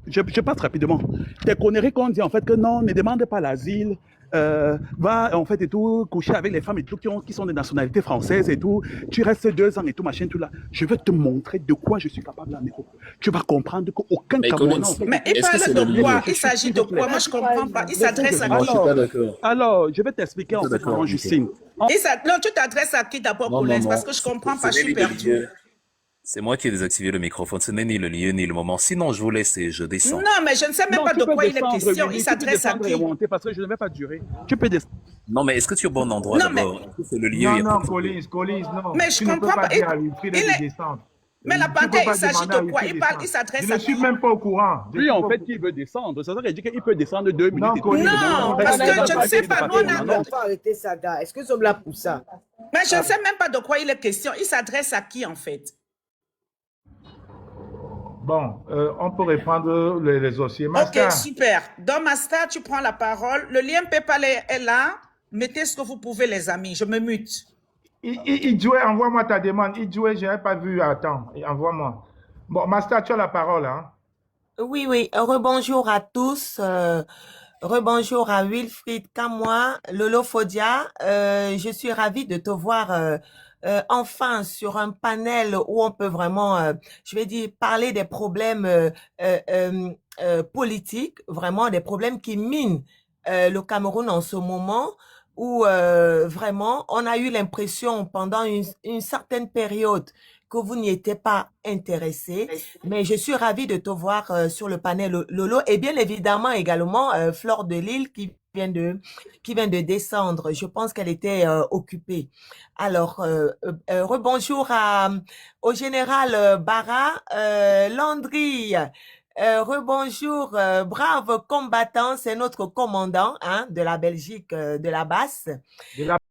je passe rapidement. Tes conneries qu'on dit en fait que non, ne demande pas l'asile, va en fait et tout, coucher avec les femmes et tout qui sont de nationalité française et tout, tu restes 2 ans et tout, machin, tout là. Je vais te montrer de quoi je suis capable en Europe. Tu vas comprendre qu'aucun Camerounais... Mais il parle de quoi? Il s'agit de quoi? Moi, je ne comprends pas. Il s'adresse à qui? Alors, je vais t'expliquer en fait comment Justine. Non, tu t'adresses à qui d'abord, Collins? Parce que je ne comprends pas, je suis perdu. C'est moi qui ai désactivé le microphone. Ce n'est ni le lieu ni le moment. Sinon, je vous laisse et je descends. Non, mais je ne sais même pas de quoi il est question. Il s'adresse à qui? Parce que je ne vais pas durer. Tu peux descendre. Non, mais est-ce que tu es au bon endroit d'abord? C'est le lieu. Non, Collins, non. Mais je ne comprends pas. Mais la pandémie, il s'agit de quoi? Il s'adresse à qui? Je ne suis même pas au courant. Lui, en fait, il veut descendre. C'est ça qu'il dit qu'il peut descendre 2 minutes. Non, parce que je ne sais pas. On va arrêter ça, gars. Est-ce que nous sommes là pour ça? Mais je ne sais même pas de quoi il est question. Il s'adresse à qui, en fait? Bon, on peut reprendre les dossiers. Master. Ok, super. Dans Master, tu prends la parole. Le lien PayPal est là. Mettez ce que vous pouvez, les amis. Je me mute. Idjoué, envoie-moi ta demande. Idjoué, je n'ai pas vu. Attends, envoie-moi. Bon, Master, tu as la parole. Hein? Oui, oui. Rebonjour à tous. Rebonjour à Wilfried Kamoa, Lolo Fodia. Je suis ravie de te voir enfin sur un panel où on peut vraiment, je vais dire, parler des problèmes politiques, vraiment des problèmes qui minent le Cameroun en ce moment, où vraiment on a eu l'impression pendant une certaine période que vous n'y étiez pas intéressé, mais je suis ravie de te voir sur le panel Lolo, et bien évidemment également Flore de Lille qui vient de descendre. Je pense qu'elle était occupée. Alors, rebonjour au général Barra, Landry. Rebonjour, brave combattant, c'est notre commandant de la Belgique, de la basse.